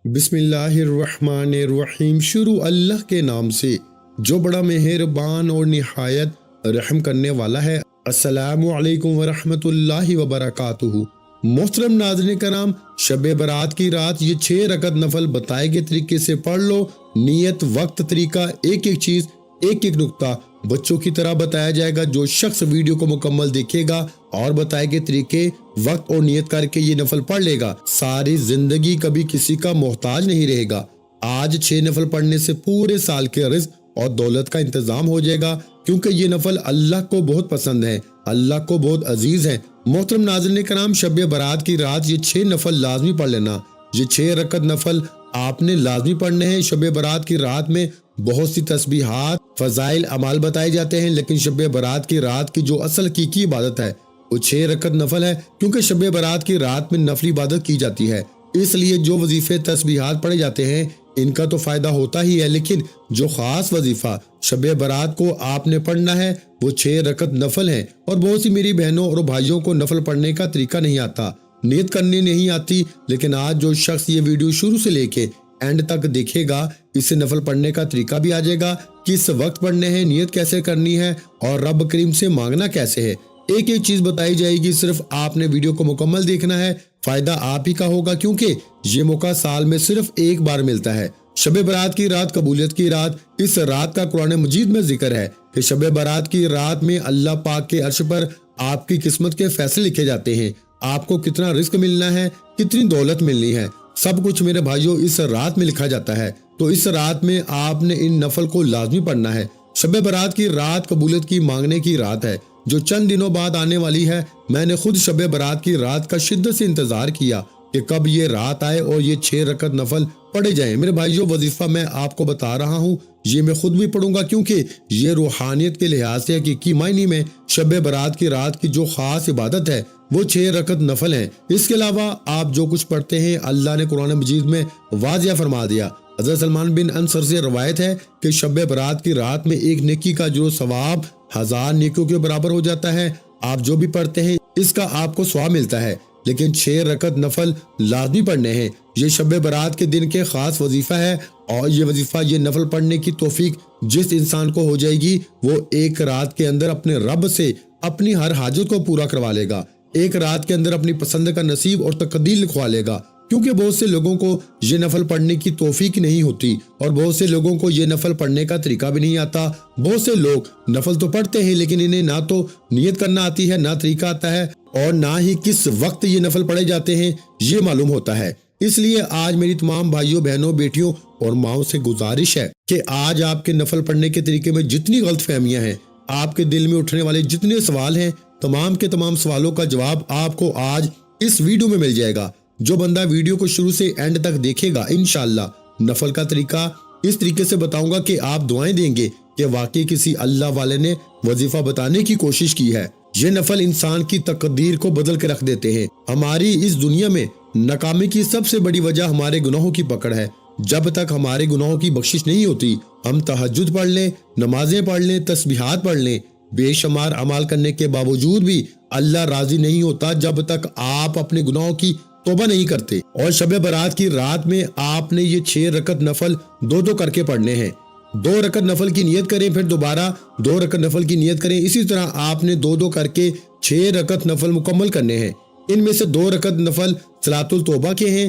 بسم اللہ الرحمن الرحیم۔ شروع اللہ کے نام سے جو بڑا مہربان اور نہایت رحم کرنے والا ہے۔ السلام علیکم ورحمۃ اللہ وبرکاتہ۔ محترم ناظرین کرام، شب برات کی رات یہ 6 رکعت نفل بتائے گئے طریقے سے پڑھ لو۔ نیت، وقت، طریقہ، ایک ایک چیز، ایک ایک نقطہ بچوں کی طرح بتایا جائے گا۔ جو شخص ویڈیو کو مکمل دیکھے گا اور بتائے گئے طریقے، وقت اور نیت کر کے یہ نفل پڑھ لے گا، ساری زندگی کبھی کسی کا محتاج نہیں رہے گا۔ آج 6 نفل پڑھنے سے پورے سال کے رزق اور دولت کا انتظام ہو جائے گا، کیونکہ یہ نفل اللہ کو بہت پسند ہے، اللہ کو بہت عزیز ہے۔ محترم ناظرین کرام، شب برات کی رات یہ 6 نفل لازمی پڑھ لینا۔ یہ 6 رکعت نفل آپ نے لازمی پڑھنے ہیں۔ شب برات کی رات میں بہت سی تسبیحات، فضائل، اعمال بتائے جاتے ہیں، لیکن شب برات کی رات کی جو اصل حقیقی عبادت ہے وہ 6 رکعت نفل ہے، کیونکہ شب برات کی رات میں نفلی عبادت کی جاتی ہے۔ اس لیے جو وظیفے، تسبیحات پڑھے جاتے ہیں ان کا تو فائدہ ہوتا ہی ہے، لیکن جو خاص وظیفہ شب برات کو آپ نے پڑھنا ہے وہ 6 رکعت نفل ہیں۔ اور بہت سی میری بہنوں اور بھائیوں کو نفل پڑھنے کا طریقہ نہیں آتا، نیت کرنی نہیں آتی، لیکن آج جو شخص یہ ویڈیو شروع سے لے کے اینڈ تک دیکھے گا، اس سے نفل پڑھنے کا طریقہ بھی آ جائے گا، کس وقت پڑھنے ہیں، نیت کیسے کرنی ہے اور رب کریم سے مانگنا کیسے ہے، ایک ایک چیز بتائی جائے گی۔ صرف آپ نے ویڈیو کو مکمل دیکھنا ہے، فائدہ آپ ہی کا ہوگا، کیونکہ یہ موقع سال میں صرف ایک بار ملتا ہے۔ شب برات کی رات قبولیت کی رات، اس رات کا قرآن مجید میں ذکر ہے کہ شب برات کی رات میں اللہ پاک کے عرش پر آپ کی قسمت کے فیصلے لکھے جاتے ہیں۔ آپ کو کتنا رزق ملنا ہے، کتنی دولت ملنی ہے، سب کچھ میرے بھائیوں اس رات میں لکھا جاتا ہے۔ تو اس رات میں آپ نے ان نفل کو لازمی پڑھنا ہے۔ شب برات کی رات قبولیت کی مانگنے کی رات ہے، جو چند دنوں بعد آنے والی ہے۔ میں نے خود شب برات کی رات کا شدت سے انتظار کیا کہ کب یہ رات آئے اور یہ 6 رکعت نفل پڑھے جائیں۔ میرے بھائیوں، وظیفہ میں آپ کو بتا رہا ہوں، یہ میں خود بھی پڑھوں گا، کیونکہ یہ روحانیت کے لحاظ سے حقیقی معنی میں شب برات کی رات کی جو خاص عبادت ہے وہ 6 رکعت نفل ہیں۔ اس کے علاوہ آپ جو کچھ پڑھتے ہیں اللہ نے قرآن مجید میں واضح فرما دیا۔ حضرت سلمان بن انصر سے روایت ہے کہ شب برات کی رات میں ایک نیکی کا جو ثواب 1000 نیکیوں کے برابر ہو جاتا ہے۔ آپ جو بھی پڑھتے ہیں اس کا آپ کو ثواب ملتا ہے، لیکن 6 رکعت نفل لازمی پڑھنے ہیں۔ یہ شب برات کے دن کے خاص وظیفہ ہے، اور یہ وظیفہ، یہ نفل پڑھنے کی توفیق جس انسان کو ہو جائے گی، وہ ایک رات کے اندر اپنے رب سے اپنی ہر حاجت کو پورا کروا لے گا، ایک رات کے اندر اپنی پسند کا نصیب اور تقدیر لکھوا لے گا۔ کیونکہ بہت سے لوگوں کو یہ نفل پڑھنے کی توفیق نہیں ہوتی، اور بہت سے لوگوں کو یہ نفل پڑھنے کا طریقہ بھی نہیں آتا۔ بہت سے لوگ نفل تو پڑھتے ہیں، لیکن انہیں نہ تو نیت کرنا آتی ہے، نہ طریقہ آتا ہے، اور نہ ہی کس وقت یہ نفل پڑھے جاتے ہیں یہ معلوم ہوتا ہے۔ اس لیے آج میری تمام بھائیوں، بہنوں، بیٹیوں اور ماؤں سے گزارش ہے کہ آج آپ کے نفل پڑھنے کے طریقے میں جتنی غلط فہمیاں ہیں، آپ کے دل میں اٹھنے والے جتنے سوال ہیں، تمام کے تمام سوالوں کا جواب آپ کو آج اس ویڈیو میں مل جائے گا۔ جو بندہ ویڈیو کو شروع سے اینڈ تک دیکھے گا، انشاءاللہ نفل کا طریقہ اس طریقے سے بتاؤں گا کہ آپ دعائیں دیں گے کہ واقعی کسی اللہ والے نے وظیفہ بتانے کی کوشش کی ہے۔ یہ نفل انسان کی تقدیر کو بدل کے رکھ دیتے ہیں۔ ہماری اس دنیا میں ناکامی کی سب سے بڑی وجہ ہمارے گناہوں کی پکڑ ہے۔ جب تک ہمارے گناہوں کی بخشش نہیں ہوتی، ہم تہجد پڑھ لیں، نمازیں پڑھ لیں، تسبیحات پڑھ لیں، بے شمار اعمال کرنے کے باوجود بھی اللہ راضی نہیں ہوتا جب تک آپ اپنے گناہوں کی توبہ نہیں کرتے۔ اور شب برات کی رات میں آپ نے یہ 6 رکعت نفل 2 کر کے پڑھنے ہیں۔ 2 رکعت نفل کی نیت کریں، پھر دوبارہ 2 رکعت نفل کی نیت کریں۔ اسی طرح آپ نے 2 کر کے 6 رکعت نفل مکمل کرنے ہیں۔ ان میں سے 2 رکعت نفل صلاۃ التوبہ کے ہیں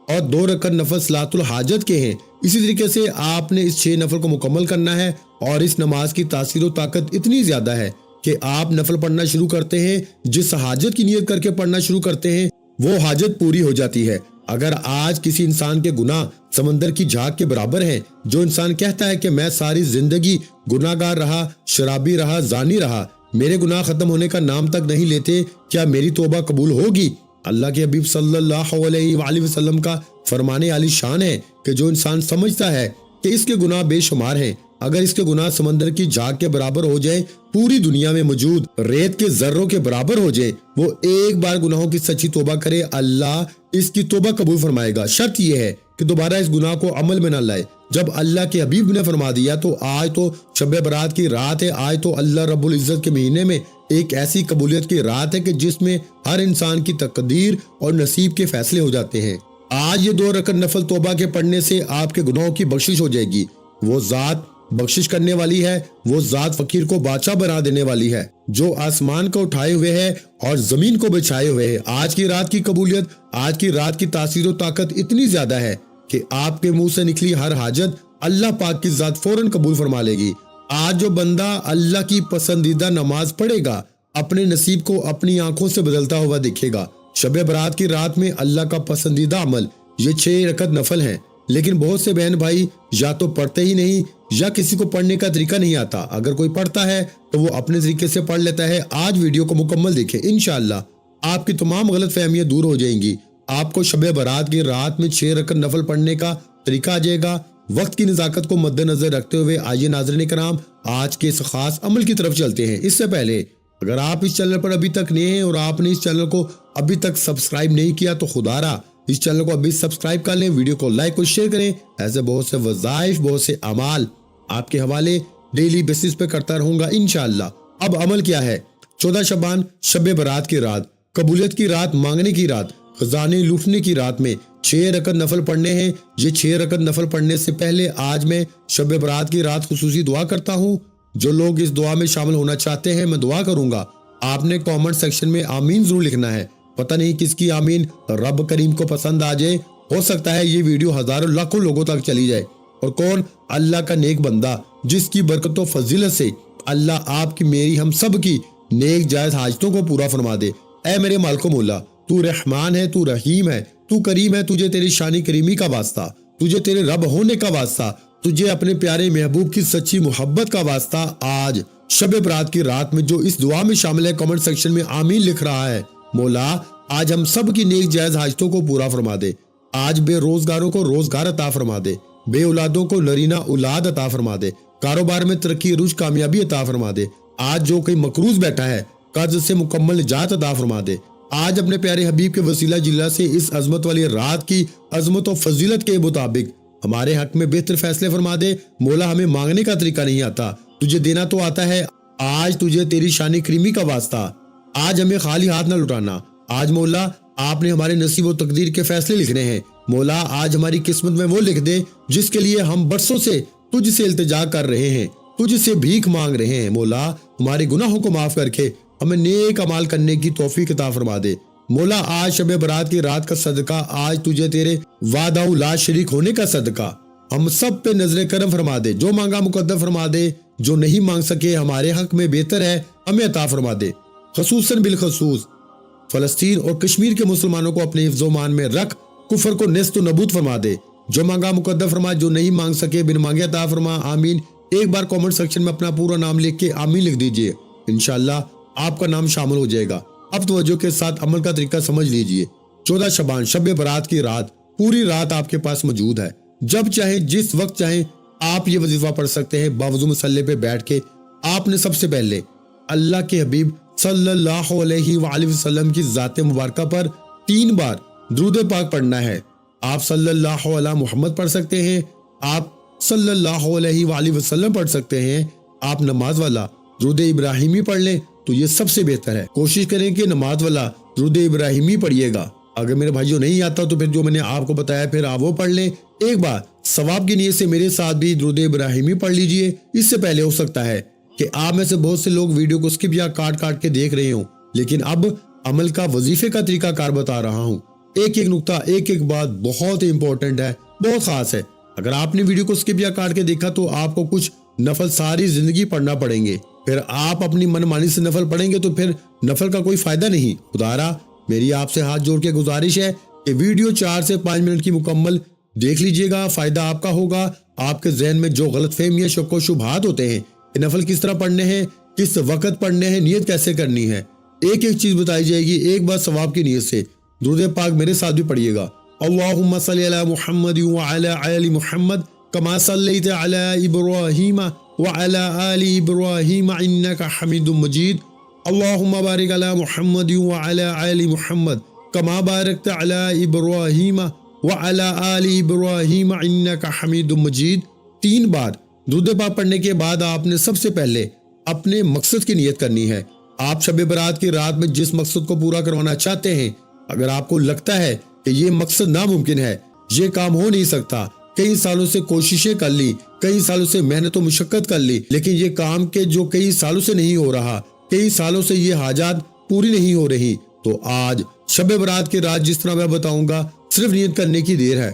اور 2 رکعت نفل صلاۃ الحاجت کے ہیں۔ اسی طریقے سے آپ نے اس 6 نفل کو مکمل کرنا ہے، اور اس نماز کی تاثیر و طاقت اتنی زیادہ ہے کہ آپ نفل پڑھنا شروع کرتے ہیں، جس حاجت کی نیت کر کے پڑھنا شروع کرتے ہیں وہ حاجت پوری ہو جاتی ہے۔ اگر آج کسی انسان کے گناہ سمندر کی جھاگ کے برابر ہیں، جو انسان کہتا ہے کہ میں ساری زندگی گناہگار رہا، شرابی رہا، زانی رہا، میرے گناہ ختم ہونے کا نام تک نہیں لیتے، کیا میری توبہ قبول ہوگی؟ اللہ کے حبیب صلی اللہ علیہ وآلہ وسلم کا فرمان عالی شان ہے کہ جو انسان سمجھتا ہے کہ اس کے گناہ بے شمار ہیں، اگر اس کے گناہ سمندر کی جھاگ کے برابر ہو جائے، پوری دنیا میں موجود ریت کے ذروں کے برابر ہو جائے، وہ ایک بار گناہوں کی سچی توبہ کرے، اللہ اس کی توبہ قبول فرمائے گا۔ شرط یہ ہے کہ دوبارہ اس گناہ کو عمل میں نہ لائے۔ جب اللہ کے حبیب نے فرما دیا تو آج تو شب برات کی رات ہے، آج تو اللہ رب العزت کے مہینے میں ایک ایسی قبولیت کی رات ہے کہ جس میں ہر انسان کی تقدیر اور نصیب کے فیصلے ہو جاتے ہیں۔ آج یہ 2 رکعت نفل توبہ کے پڑھنے سے آپ کے گناہوں کی بخشش ہو جائے گی۔ وہ ذات بخشش کرنے والی ہے، وہ ذات فقیر کو بادشاہ بنا دینے والی ہے، جو آسمان کو اٹھائے ہوئے ہے اور زمین کو بچھائے ہوئے ہے۔ آج کی رات کی قبولیت، آج کی رات کی تاثیر و طاقت اتنی زیادہ ہے کہ آپ کے منہ سے نکلی ہر حاجت اللہ پاک کی ذات فوراً قبول فرما لے گی۔ آج جو بندہ اللہ کی پسندیدہ نماز پڑھے گا، اپنے نصیب کو اپنی آنکھوں سے بدلتا ہوا دیکھے گا۔ شب برات کی رات میں اللہ کا پسندیدہ عمل یہ 6 رکعت نفل ہیں، لیکن بہت سے بہن بھائی یا تو پڑھتے ہی نہیں یا کسی کو پڑھنے کا طریقہ نہیں آتا۔ اگر کوئی پڑھتا ہے تو وہ اپنے طریقے سے پڑھ لیتا ہے۔ آج ویڈیو کو مکمل دیکھیں، انشاءاللہ آپ کی تمام غلط فہمیاں دور ہو جائیں گی۔ آپ کو شب برات کی رات میں 6 رکعت نفل پڑھنے کا طریقہ آ جائے گا۔ وقت کی نزاکت کو مد نظر رکھتے ہوئے آئیے ناظرین کرام آج کے اس خاص عمل کی طرف چلتے ہیں۔ اس سے پہلے اگر آپ اس چینل پر ابھی تک نئے ہیں اور آپ نے اس چینل کو ابھی تک سبسکرائب نہیں کیا تو خدا را اس چینل کو ابھی سبسکرائب کر لیں، ویڈیو کو لائک اور شیئر کریں۔ ایسے بہت سے وظائف، بہت سے اعمال آپ کے حوالے ڈیلی بیسس پہ کرتا رہوں گا انشاءاللہ۔ اب عمل کیا ہے؟ 14 شعبان شب برات کی رات، قبولیت کی رات، مانگنے کی رات، خزانے لوٹنے کی رات میں 6 رکعت نفل پڑھنے ہیں۔ یہ 6 رکعت نفل پڑھنے سے پہلے آج میں شب برات کی رات خصوصی دعا کرتا ہوں۔ جو لوگ اس دعا میں شامل ہونا چاہتے ہیں میں دعا کروں گا، آپ نے کامنٹ سیکشن میں آمین ضرور لکھنا ہے۔ پتہ نہیں کس کی آمین رب کریم کو پسند آ جائے، ہو سکتا ہے یہ ویڈیو ہزاروں لاکھوں لوگوں تک چلی جائے۔ اور کون؟ اللہ کا نیک بندہ جس کی برکت و فضیلت سے اللہ آپ کی، میری، ہم سب کی نیک جائز حاجتوں کو پورا فرما دے۔ اے میرے مالک و مولا، تو رحمان ہے، تو رحیم ہے، تو کریم ہے، تجھے تیری شانی کریمی کا واسطہ، تجھے تیرے رب ہونے کا واسطہ، تجھے اپنے پیارے محبوب کی سچی محبت کا واسطہ۔ آج شب برات کی رات میں جو اس دعا میں شامل ہے کامنٹ سیکشن میں آمین لکھ رہا ہے، مولا آج ہم سب کی نیک جائز حاجتوں کو پورا فرما دے۔ آج بے روزگاروں کو روزگار عطا فرما دے، بے اولادوں کو نرینہ اولاد عطا فرما دے، کاروبار میں ترقی، رشد، کامیابی عطا فرما دے۔ آج جو کوئی مقروض بیٹھا ہے قرض سے مکمل نجات عطا فرما دے۔ آج اپنے پیارے حبیب کے وسیلہ جلہ سے اس عظمت والی رات کی عظمت و فضیلت کے مطابق ہمارے حق میں بہتر فیصلے فرما دے۔ مولا ہمیں مانگنے کا طریقہ نہیں آتا، تجھے دینا تو آتا ہے۔ آج تجھے تیری شان کریمی کا واسطہ، آج ہمیں خالی ہاتھ نہ لٹانا۔ آج مولا آپ نے ہمارے نصیب و تقدیر کے فیصلے لکھنے ہیں۔ مولا آج ہماری قسمت میں وہ لکھ دے جس کے لیے ہم برسوں سے تجھ سے التجا کر رہے ہیں، تجھ سے بھیک مانگ رہے ہیں۔ مولا ہمارے گناہوں کو معاف کر کے ہمیں نیک اعمال کرنے کی توفیق عطا فرما دے۔ مولا آج شب برات کی رات کا صدقہ، آج تجھے تیرے وعدہ لا شریک ہونے کا صدقہ ہم سب پہ نظر کرم فرما دے۔ جو مانگا مقدر فرما دے، جو نہیں مانگ سکے ہمارے حق میں بہتر ہے ہمیں عطا فرما دے۔ خصوصاً بالخصوص فلسطین اور کشمیر کے مسلمانوں کو اپنے حفظ و مان میں رکھ، کفر کو نیست و نابود فرما دے۔ جو مانگا مقدر فرما، جو نہیں مانگ سکے بن مانگے عطا فرما، آمین۔ ایک بار کامنٹ سیکشن میں اپنا پورا نام لکھ کے آمین لکھ دیجئے، انشاءاللہ آپ کا نام شامل ہو جائے گا۔ اب توجہ کے ساتھ عمل کا طریقہ سمجھ لیجئے۔ 14 شعبان شب برات کی رات، پوری رات آپ کے پاس موجود ہے۔ جب چاہیں، جس وقت چاہیں آپ یہ وظیفہ پڑھ سکتے ہیں۔ باوضو مصلی پہ بیٹھ کے آپ نے سب سے پہلے اللہ کے حبیب صلی اللہ علیہ وآلہ وسلم کی ذات مبارکہ پر 3 بار درود پاک پڑھنا ہے۔ آپ صلی اللہ علیہ محمد پڑھ سکتے ہیں، آپ صلی اللہ علیہ وآلہ وسلم پڑھ سکتے ہیں، آپ نماز والا درود ابراہیمی پڑھ لیں تو یہ سب سے بہتر ہے۔ کوشش کریں کہ نماز والا درود ابراہیمی پڑھیے گا۔ اگر میرے بھائیوں نہیں آتا تو پھر جو میں نے آپ کو بتایا پھر آپ وہ پڑھ لیں۔ ایک بار ثواب کی نیت سے میرے ساتھ بھی درود ابراہیمی پڑھ لیجئے۔ اس سے پہلے ہو سکتا ہے کہ آپ میں سے بہت سے لوگ ویڈیو کو سکپ یا کاٹ کے دیکھ رہے ہوں، لیکن اب عمل کا وظیفے کا طریقہ کار بتا رہا ہوں۔ ایک ایک نقطہ، ایک ایک بات بہت امپورٹنٹ ہے، بہت خاص ہے۔ اگر آپ نے ویڈیو کو سکپ یا کاٹ کے دیکھا تو آپ کو کچھ نفل ساری زندگی پڑھنا پڑیں گے، پھر آپ اپنی من مانی سے نفل پڑھیں گے تو پھر نفل کا کوئی فائدہ نہیں۔ خدارا میری آپ سے ہاتھ جوڑ کے گزارش ہے کہ ویڈیو 4 سے 5 منٹ کی مکمل دیکھ لیجئے گا، فائدہ آپ کا ہوگا۔ آپ کے ذہن میں جو غلط فہمیاں، شک و شبہات ہوتے ہیں کہ نفل کس طرح پڑھنے ہیں، کس وقت پڑھنے ہیں، نیت کیسے کرنی ہے، ایک ایک چیز بتائی جائے گی۔ ایک بار ثواب کی نیت سے درود پاک میرے ساتھ بھی پڑھیے گا۔ اللہم صلی علی محمد وعلی آل محمد کما صلیت علی ابراہیم وعلی آل ابراہیم انک حمید مجید۔ اللہم بارک علی محمد وعلی آل محمد کما بارکت علی ابراہیم وعلی آل ابراہیم انک حمید مجید۔ 3 بار درود پاک پڑھنے کے بعد آپ نے سب سے پہلے اپنے مقصد کی نیت کرنی ہے۔ آپ شب برات کی رات میں جس مقصد کو پورا کروانا چاہتے ہیں، اگر آپ کو لگتا ہے کہ یہ مقصد ناممکن ہے، یہ کام ہو نہیں سکتا، کئی سالوں سے کوششیں کر لی، کئی سالوں سے محنت و مشقت کر لی، لیکن یہ کام کے جو کئی سالوں سے نہیں ہو رہا، کئی سالوں سے یہ حاجات پوری نہیں ہو رہی، تو آج شب برات کی رات جس طرح میں بتاؤں گا، صرف نیت کرنے کی دیر ہے۔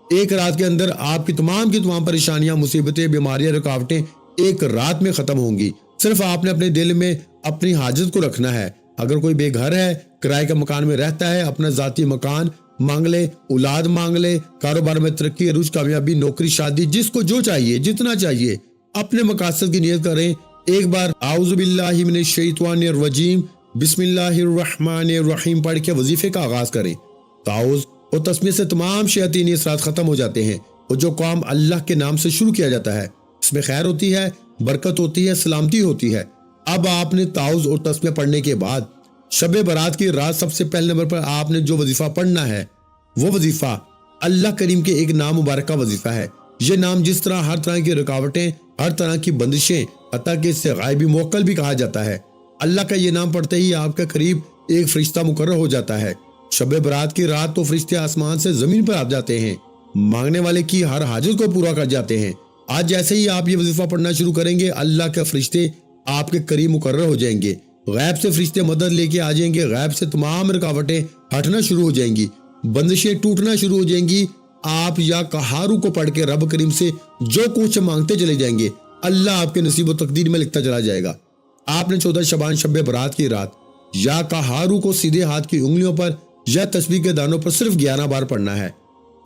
ایک رات کے اندر آپ کی تمام پریشانیاں، مصیبتیں، بیماریاں، رکاوٹیں ایک رات میں ختم ہوں گی۔ صرف آپ نے اپنے دل میں اپنی حاجت کو رکھنا ہے۔ اگر کوئی بے گھر ہے، کرائے کے مکان میں رہتا ہے، اپنا ذاتی مکان مانگ لے، اولاد مانگ لے، کاروبار میں ترقی، عروج، کامیابی، نوکری، شادی، جس کو جو چاہیے، جتنا چاہیے، اپنے مقاصد کی نیت کریں۔ ایک بار اعوذ باللہ من الشیطان الرجیم بسم اللہ الرحمن الرحیم پڑھ کے وظیفے کا آغاز کریں۔ تعوذ اور تسمیہ سے تمام شیاطینی اثرات ختم ہو جاتے ہیں، اور جو کام اللہ کے نام سے شروع کیا جاتا ہے اس میں خیر ہوتی ہے، برکت ہوتی ہے، سلامتی ہوتی ہے۔ اب آپ نے تعوذ اور تسمیہ پڑھنے کے بعد شب برات کی رات سب سے پہلے نمبر پر آپ نے جو وظیفہ پڑھنا ہے، وہ وظیفہ اللہ کریم کے ایک نام مبارک کا وظیفہ ہے۔ یہ نام جس طرح ہر طرح کی رکاوٹیں، ہر طرح کی بندشیں، حتیٰ کہ اس سے غائبی موکل بھی کہا جاتا ہے، اللہ کا یہ نام پڑھتے ہی آپ کے قریب ایک فرشتہ مقرر ہو جاتا ہے۔ شب برات کی رات تو فرشتے آسمان سے زمین پر آ جاتے ہیں، مانگنے والے کی ہر حاجت کو پورا کر جاتے ہیں۔ آج جیسے ہی آپ یہ وظیفہ پڑھنا شروع کریں گے، اللہ کے فرشتے آپ کے قریب مقرر ہو جائیں گے، غیب سے فرشتے مدد لے کے آ جائیں گے، غیب سے تمام رکاوٹیں ہٹنا شروع ہو جائیں گی، بندشیں ٹوٹنا شروع ہو جائیں گی۔ آپ یا قہارو کو پڑھ کے رب کریم سے جو کچھ مانگتے چلے جائیں گے، اللہ آپ کے نصیب و تقدیر میں لکھتا چلا جائے گا۔ آپ نے 14 شعبان شب برات کی رات یا قہارو کو سیدھے ہاتھ کی انگلیوں پر یا تسبیح کے دانوں پر صرف 11 بار پڑھنا ہے،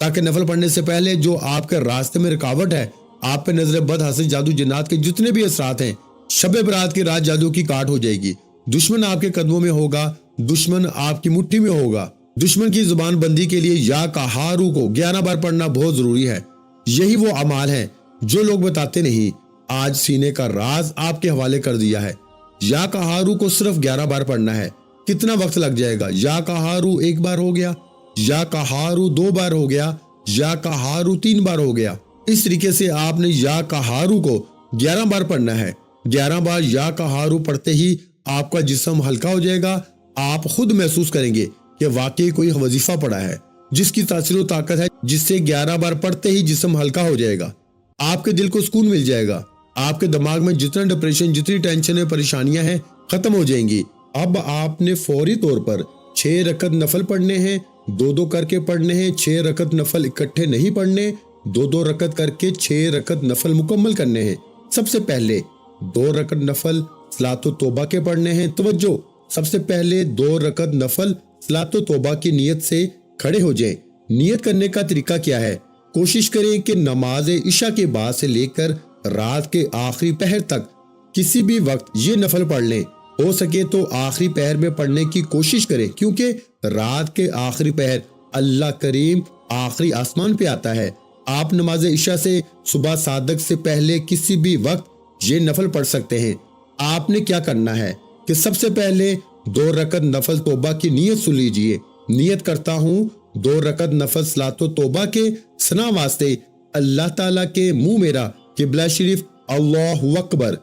تاکہ نفل پڑھنے سے پہلے جو آپ کے راستے میں رکاوٹ ہے، آپ پہ نظر بد، حسد، جادو، جنات کے جتنے بھی اثرات ہیں، شب برات کی رات جادو کی کاٹ ہو جائے گی۔ دشمن آپ کے قدموں میں ہوگا، دشمن آپ کی مٹھی میں ہوگا۔ دشمن کی زبان بندی کے لیے یا قہارو کو 11 بار پڑھنا بہت ضروری ہے۔ یہی وہ اعمال ہیں جو لوگ بتاتے نہیں، آج سینے کا راز آپ کے حوالے کر دیا ہے۔ یا قہارو کو صرف 11 بار پڑھنا ہے۔ کتنا وقت لگ جائے گا؟ یا قہارو 1 بار ہو گیا، یا قہارو 2 بار ہو گیا، یا قہارو 3 بار ہو گیا۔ اس طریقے سے آپ نے یا قہارو کو 11 بار پڑھنا ہے۔ 11 بار یا قہارو پڑھتے ہی آپ کا جسم ہلکا ہو جائے گا۔ آپ خود محسوس کریں گے کہ واقعی کوئی وظیفہ پڑھا ہے، جس کی تاثیر و طاقت ہے، جس سے 11 بار پڑھتے ہی جسم ہلکا ہو جائے گا۔ آپ کے دل کو سکون مل جائے گا، آپ کے دماغ میں جتنا ڈپریشن، جتنی ٹینشن، پریشانیاں ہیں، ختم ہو جائیں گی۔ اب آپ نے فوری طور پر 6 رکعت نفل پڑھنے ہیں، 2 کر کے پڑھنے ہیں۔ 6 رکعت نفل اکٹھے نہیں پڑھنے، 2 رکعت کر کے 6 رکعت نفل مکمل کرنے ہیں۔ سب سے پہلے 2 رکعت نفل صلاۃ و توبہ کے پڑھنے ہیں۔ توجہ، سب سے پہلے 2 رکعت نفل صلاۃ و توبہ کی نیت سے کھڑے ہو جائیں۔ نیت کرنے کا طریقہ کیا ہے؟ کوشش کریں کہ نماز عشاء کے بعد سے لے کر رات کے آخری پہر تک کسی بھی وقت یہ نفل پڑھ لیں۔ ہو سکے تو آخری پہر میں پڑھنے کی کوشش کریں، کیونکہ رات کے آخری پہر اللہ کریم آخری آسمان پہ آتا ہے۔ آپ نماز عشاء سے صبح صادق سے پہلے کسی بھی وقت یہ نفل پڑھ سکتے ہیں۔ آپ نے کیا کرنا ہے کہ سب سے پہلے 2 رکعت نفل توبہ کی نیت سن لیجئے۔ نیت کرتا ہوں 2 رکعت نفل صلاۃ و توبہ کے ثنا واسطے اللہ تعالیٰ کے منہ میرا قبلہ شریف اللہ اکبر،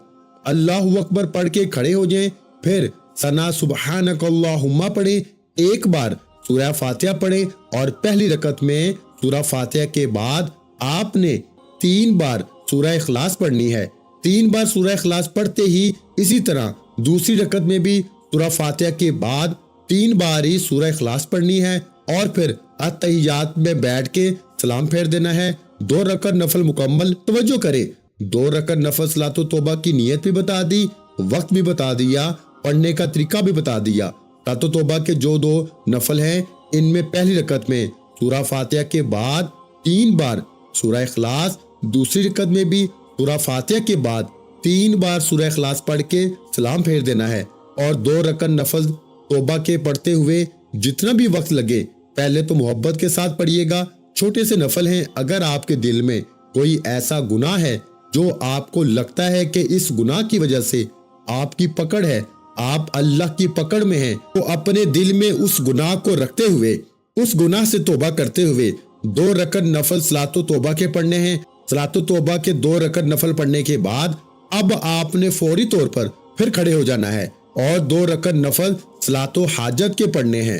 اللہ اکبر پڑھ کے کھڑے ہو جائیں۔ پھر ثنا سبحانک اللہم پڑھیں، ایک بار سورہ فاتحہ پڑھیں، اور پہلی رکعت میں سورہ فاتحہ کے بعد آپ نے 3 بار سورہ اخلاص پڑھنی ہے۔ 3 بار سورہ اخلاص پڑھتے ہی اسی طرح دوسری رکعت میں بھی سورہ فاتحہ کے بعد 3 بار ہی سورہ اخلاص پڑھنی ہے، اور پھر اتحیات میں بیٹھ کے سلام پھیر دینا ہے۔ 2 رکعت نفل مکمل۔ توجہ کریں، 2 رکعت نفل صلاۃ و توبہ کی نیت بھی بتا دی، وقت بھی بتا دیا، پڑھنے کا طریقہ بھی بتا دیا۔ صلاۃ و توبہ کے جو 2 نفل ہیں، ان میں پہلی رکعت میں سورہ فاتحہ کے بعد 3 بار سورہ اخلاص، دوسری رکعت میں بھی سورہ فاتحہ کے بعد 3 بار سورہ اخلاص پڑھ کے سلام پھیر دینا ہے۔ اور 2 رکعت نفل توبہ کے پڑھتے ہوئے جتنا بھی وقت لگے، پہلے تو محبت کے ساتھ پڑھیے گا۔ چھوٹے سے نفل ہیں، اگر آپ کے دل میں کوئی ایسا گناہ ہے جو آپ کو لگتا ہے کہ اس گناہ کی وجہ سے آپ کی پکڑ ہے، آپ اللہ کی پکڑ میں ہیں، تو اپنے دل میں اس گناہ کو رکھتے ہوئے، اس گناہ سے توبہ کرتے ہوئے 2 رکعت نفل صلاۃ و توبہ کے پڑھنے ہیں۔ صلاۃ و توبہ کے 2 رکعت نفل پڑھنے کے بعد اب آپ نے فوری طور پر پھر کھڑے ہو جانا ہے اور 2 رکعت نفل صلاۃ و حاجت کے پڑھنے ہیں۔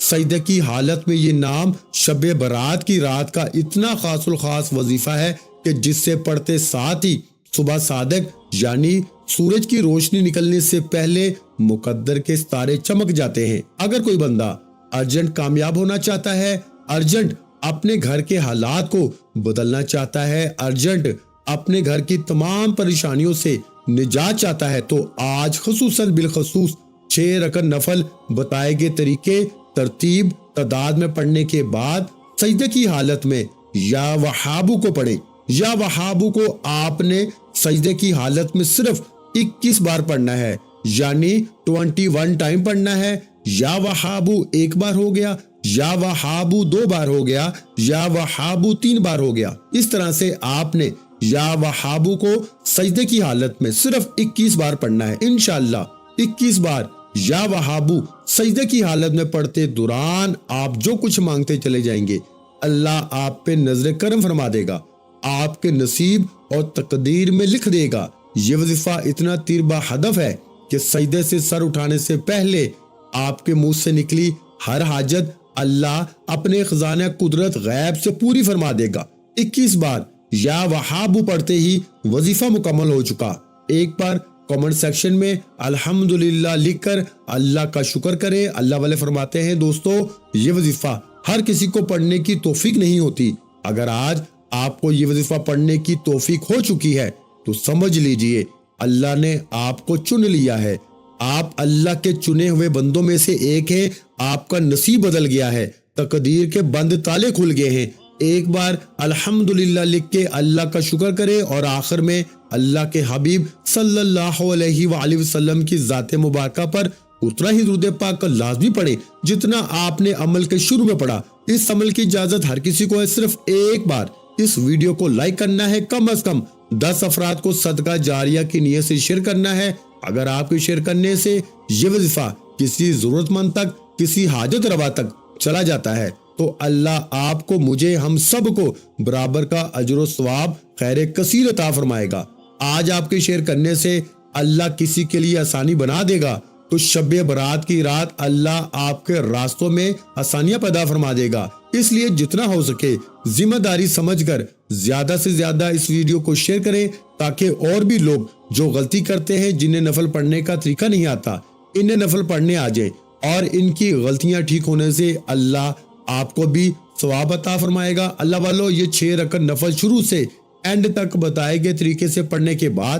سجدے کی حالت میں یہ نام شب برات کی رات کا اتنا خاص الخاص وظیفہ ہے کہ جس سے پڑھتے ساتھ ہی صبح صادق یعنی سورج کی روشنی نکلنے سے پہلے مقدر کے ستارے چمک جاتے ہیں۔ اگر کوئی بندہ ارجنٹ کامیاب ہونا چاہتا ہے، ارجنٹ اپنے گھر کے حالات کو بدلنا چاہتا ہے، ارجنٹ اپنے گھر کی تمام پریشانیوں سے نجات چاہتا ہے، تو آج خصوصاً بالخصوص 6 رکعت نفل بتائے گئے طریقے ترتیب تعداد میں پڑھنے کے بعد سجدے کی حالت میں یا وہابو کو پڑھیں۔ یا وہابو کو آپ نے سجدے کی حالت میں صرف 21 بار پڑھنا ہے، یعنی 21 ٹائم پڑھنا ہے۔ یا وہابو 1 بار ہو گیا، یا وہابو 2 بار ہو گیا، یا وہابو 3 بار ہو گیا۔ اس طرح سے آپ نے یا وہابو کو سجدے کی حالت میں صرف 21 بار پڑھنا ہے۔ انشاءاللہ 21 بار یا وہابو سجدے کی حالت میں پڑھتے دوران آپ جو کچھ مانگتے چلے جائیں گے، اللہ آپ پہ نظر کرم فرما دے گا، آپ کے نصیب اور تقدیر میں لکھ دے گا۔ یہ وظیفہ اتنا تیر بہدف ہے کہ سجدے سے سر اٹھانے سے پہلے آپ کے منہ سے نکلی ہر حاجت اللہ اپنے خزانہ قدرت غیب سے پوری فرما دے گا۔ 21 بار یا وہابو پڑھتے ہی وظیفہ مکمل ہو چکا۔ ایک بار کامنٹ سیکشن میں الحمدللہ لکھ کر اللہ کا شکر کریں۔ اللہ والے فرماتے ہیں دوستو، یہ وظیفہ ہر کسی کو پڑھنے کی توفیق نہیں ہوتی۔ اگر آج آپ کو یہ وظیفہ پڑھنے کی توفیق ہو چکی ہے تو سمجھ لیجئے اللہ نے آپ کو چن لیا ہے، آپ اللہ کے چنے ہوئے بندوں میں سے ایک ہیں، آپ کا نصیب بدل گیا ہے، تقدیر کے بند تالے کھل گئے ہیں۔ ایک بار الحمدللہ لکھ کے اللہ کا شکر کرے اور آخر میں اللہ کے حبیب صلی اللہ علیہ وآلہ وسلم کی ذات مبارکہ پر اتنا ہی درود پاک کا لازمی پڑھے جتنا آپ نے عمل کے شروع میں پڑھا۔ اس عمل کی اجازت ہر کسی کو ہے، صرف ایک بار اس ویڈیو کو لائک کرنا ہے، کم از کم 10 افراد کو صدقہ جاریہ کی نیت سے شیئر کرنا ہے۔ اگر آپ کے شیئر کرنے سے یہ وظیفہ کسی ضرورت مند تک، کسی حاجت روا تک چلا جاتا ہے تو اللہ آپ کو، مجھے، ہم سب کو برابر کا اجر و ثواب خیر کثیر عطا فرمائے گا۔ آج آپ کے شیئر کرنے سے اللہ کسی کے لیے آسانی بنا دے گا تو شب برات کی رات اللہ آپ کے راستوں میں آسانیاں پیدا فرما دے گا۔ اس لیے جتنا ہو سکے ذمہ داری سمجھ کر زیادہ سے زیادہ اس ویڈیو کو شیئر کریں تاکہ اور بھی لوگ جو غلطی کرتے ہیں، جنہیں نفل پڑھنے کا طریقہ نہیں آتا، انہیں نفل پڑھنے آ جائیں اور ان کی غلطیاں ٹھیک ہونے سے اللہ آپ کو بھی ثواب عطا فرمائے گا۔ اللہ والو، یہ 6 رکعت نفل شروع سے اینڈ تک بتائے گئے طریقے سے پڑھنے کے بعد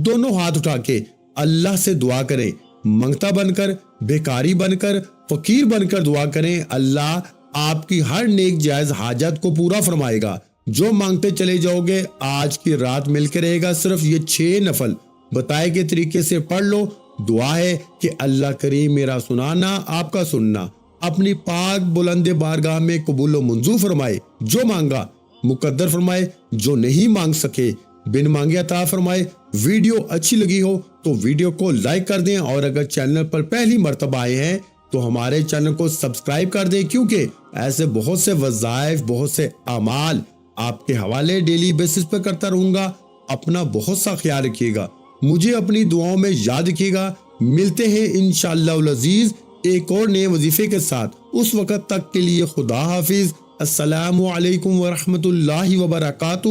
دونوں ہاتھ اٹھا کے اللہ سے دعا کریں، منگتا بن کر، بیکاری بن کر، فقیر بن کر دعا کریں۔ اللہ آپ کی ہر نیک جائز حاجت کو پورا فرمائے گا۔ جو مانگتے چلے جاؤ گے آج کی رات مل کے رہے گا۔ صرف یہ 6 نفل بتائے گئے طریقے سے پڑھ لو۔ دعا ہے کہ اللہ کریم میرا سنانا، آپ کا سننا اپنی پاک بلند بارگاہ میں قبول و منظور فرمائے۔ جو مانگا مقدر فرمائے، جو نہیں مانگ سکے بن مانگے عطا فرمائے۔ ویڈیو اچھی لگی ہو تو ویڈیو کو لائک کر دیں، اور اگر چینل پر پہلی مرتبہ آئے ہیں تو ہمارے چینل کو سبسکرائب کر دیں، کیونکہ ایسے بہت سے وظائف، بہت سے اعمال آپ کے حوالے ڈیلی بیسس پر کرتا رہوں گا۔ اپنا بہت سا خیال رکھیے گا، مجھے اپنی دعاؤں میں یاد رکھیے گا۔ ملتے ہیں انشاءاللہ العزیز ایک اور نئے وظیفے کے ساتھ، اس وقت تک کے لیے خدا حافظ۔ السلام علیکم ورحمۃ اللہ وبرکاتہ۔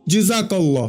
جزاک اللہ۔